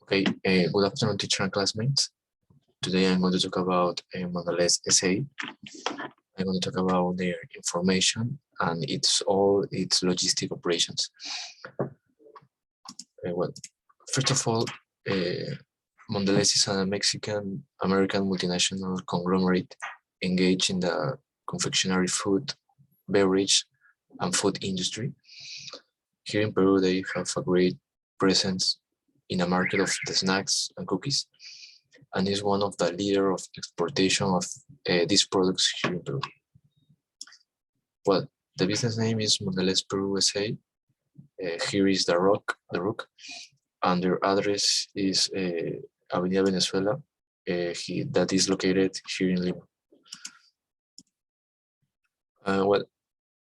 Okay, good afternoon, teacher and classmates. Today I'm going to talk about Mondelez SA. I'm going to talk about their information and all its logistic operations. Well, first of all, Mondelez is a Mexican-American multinational conglomerate engaged in the confectionery food, beverage, and food industry. Here in Peru, they have a great presence in a market of the snacks and cookies, and is one of the leader of exportation of these products here in Peru. Well, the business name is Mondelez Peru SA. Here is the Rook, and their address is Avenida Venezuela, that is located here in Lima. Well,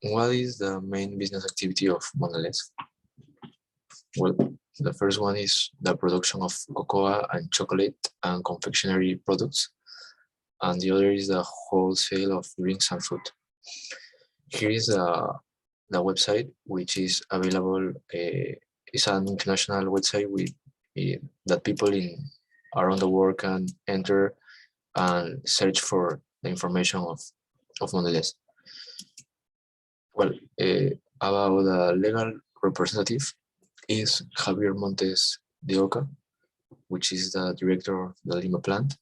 what is the main business activity of Mondelez? Well, the first one is the production of cocoa and chocolate and confectionery products, and the other is the wholesale of drinks and food. Here is the website, which is available. It's an international website with that people around the world can enter and search for the information of Mondelez. Well, about the legal representative is Javier Montes de Oca, which is the director of the Lima plant,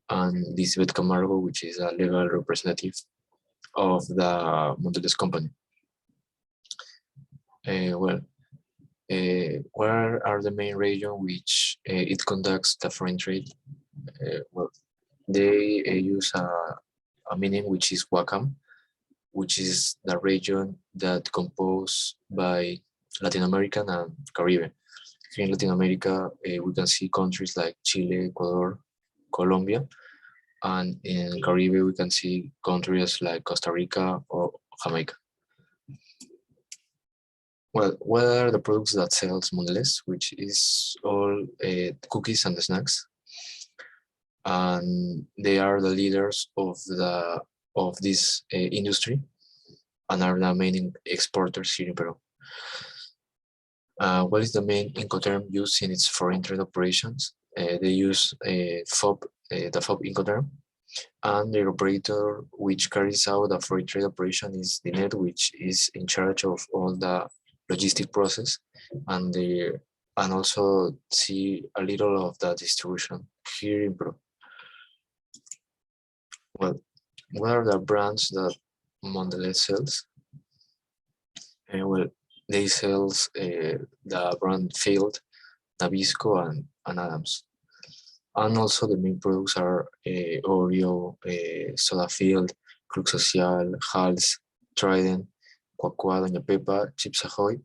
and Lisbeth Camargo, which is a legal representative of the Mondelez company. Where are the main region which it conducts the foreign trade? Well, they use a meaning which is WACAM, which is the region that composed by Latin America and Caribbean. Here in Latin America, we can see countries like Chile, Ecuador, Colombia, and in Caribbean, we can see countries like Costa Rica or Jamaica. Well, what are the products that sells Mondelez, which is all cookies and snacks, and they are the leaders of this industry and are the main exporters here in Peru. What is the main Incoterm used in its foreign trade operations? They use FOB, the FOB Incoterm, and the operator which carries out the foreign trade operation is the net, which is in charge of all the logistic process, and also see a little of the distribution here in Peru. Well, what are the brands that Mondelez sells? Well, they sell the brand Field, Nabisco, and Adams. And also the main products are Oreo, Soda Field, Club Social, Hals, Trident, Cuacua, Doña Pepa, Chips Ahoy,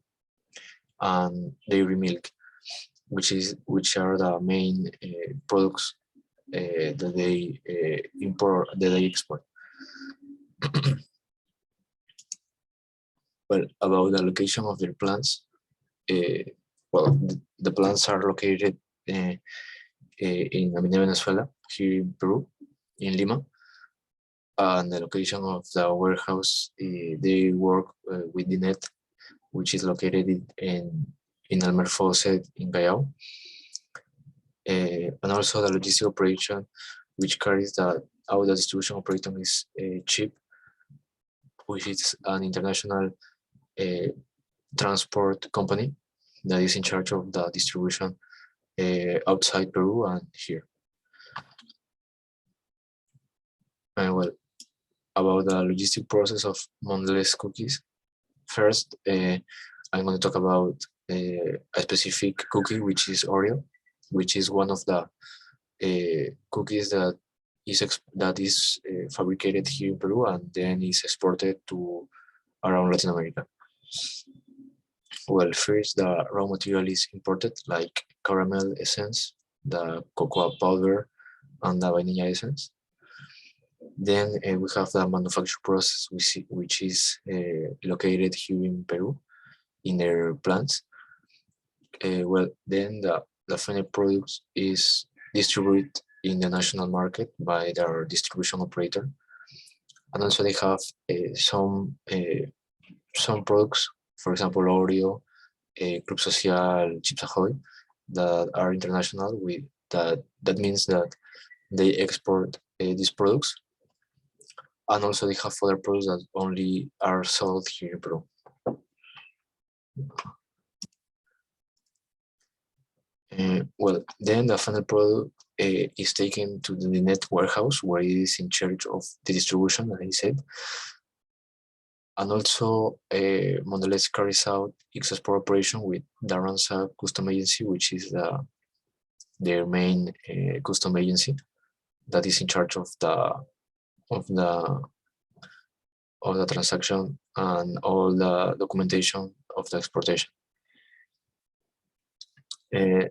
and Dairy Milk, which are the main products that they import, that they export. Well, about the location of their plants, well, the plants are located in Avenida Venezuela, here in Peru, in Lima. And the location of the warehouse, they work with the net, which is located in Almer Fawcett in Callao. And also the logistic operation, which carries out the distribution operation is CHIP, which is an international transport company that is in charge of the distribution outside Peru and here. And well, about the logistic process of Mondelez cookies. First, I'm going to talk about a specific cookie, which is Oreo, which is one of the cookies that is fabricated here in Peru and then is exported to around Latin America. Well, first the raw material is imported, like caramel essence, the cocoa powder, and the vanilla essence. Then we have the manufacture process, which is located here in Peru, in their plants. Well, then the final product is distributed in the national market by their distribution operator, and also they have some products, for example, Oreo, Club Social, Chips Ahoy, that are international. With that means that they export these products, and also they have other products that only are sold here in Peru. Well, then the final product is taken to the net warehouse, where it is in charge of the distribution, as I said. And also, Mondelez carries out its export operation with the Aranza Custom Agency, which is their main custom agency that is in charge of of the the transaction and all the documentation of the exportation. The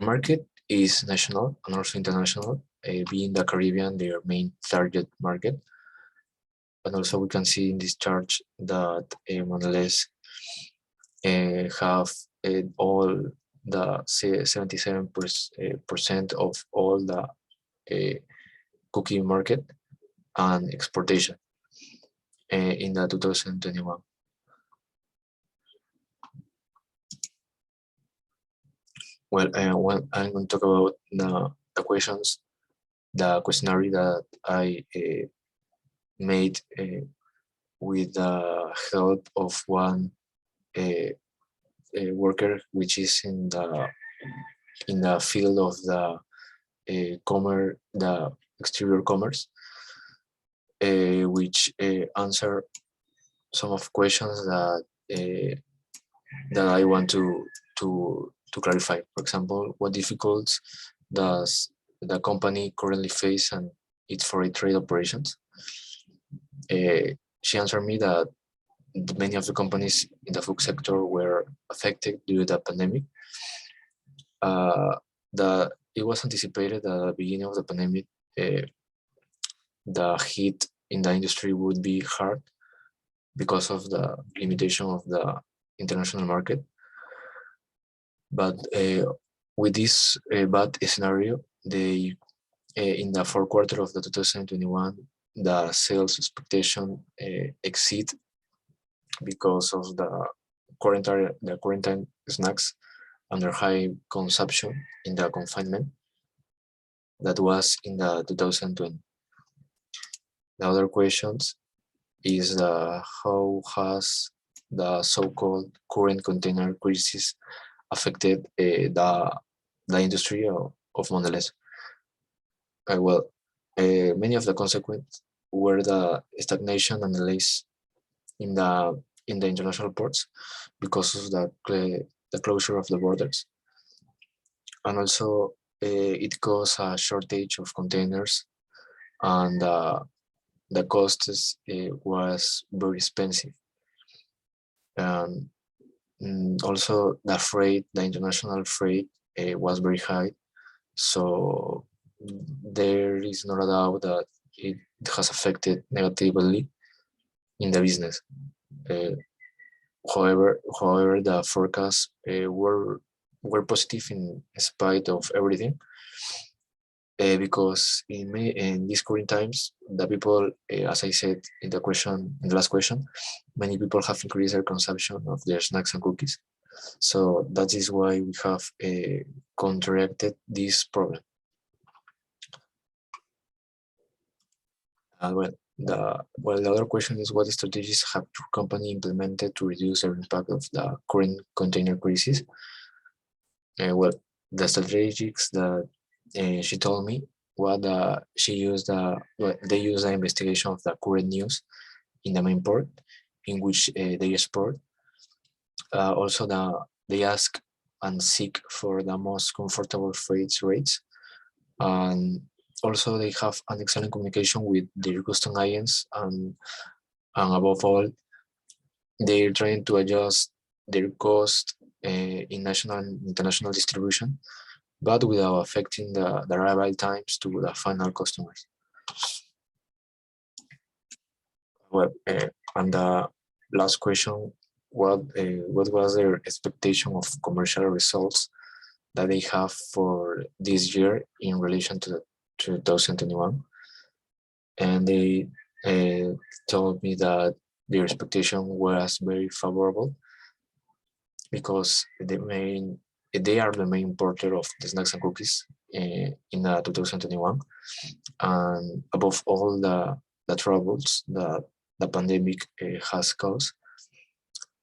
market is national and also international, being the Caribbean their main target market. And also we can see in this chart that Mondelez have all the 77% of all the cookie market and exportation in the 2021. Well, when I'm going to talk about the questions, the questionnaire that I made with the help of one worker, which is in the field of the commerce, the exterior commerce, which answer some of questions that I want to clarify. For example, what difficulties does the company currently face and its foreign trade operations? She answered me that many of the companies in the food sector were affected due to the pandemic. It was anticipated at the beginning of the pandemic, the hit in the industry would be hard because of the limitation of the international market. But with this bad scenario, in the fourth quarter of the 2021, the sales expectation exceed because of the quarantine snacks under high consumption in the confinement that was in the 2020. The other questions is how has the so-called current container crisis affected the industry of Mondelez? Well, many of the consequences were the stagnation and delays in the international ports because of the closure of the borders, and also it caused a shortage of containers, and the cost was very expensive. And also the international freight was very high. So there is no doubt that it has affected negatively in the business. However, the forecasts were positive in spite of everything, because in these current times, the people, as I said in the last question, many people have increased their consumption of their snacks and cookies. So that is why we have counteracted this problem. The other question is, what strategies have your company implemented to reduce the impact of the current container crisis? Well, the strategies that she told me they use the investigation of the current news in the main port in which they export. Also, they ask and seek for the most comfortable freight rates, and also they have an excellent communication with their custom agents, and above all, they're trying to adjust their cost in national and international distribution, but without affecting the arrival times to the final customers. Well, and the last question, what was their expectation of commercial results that they have for this year in relation to 2021? And they told me that their expectation was very favorable, because the main They are the main importer of the snacks and cookies in 2021. And above all the troubles that the pandemic has caused,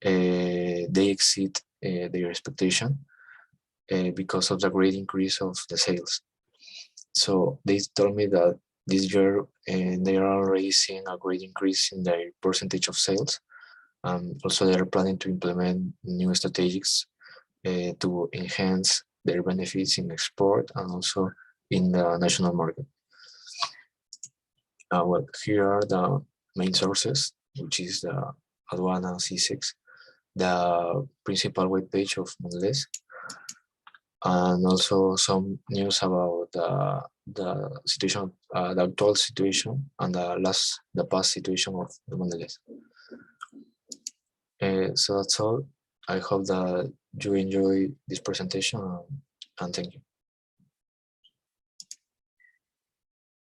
they exceed their expectation because of the great increase of the sales. So they told me that this year they are already seeing a great increase in their percentage of sales. Also, they are planning to implement new strategies to enhance their benefits in export and also in the national market. Well, here are the main sources, which is the Aduana C6, the principal webpage of Mondelez, and also some news about the situation, the actual situation, and the past situation of the Mondelez. So that's all. I hope that you enjoy this presentation, and thank you.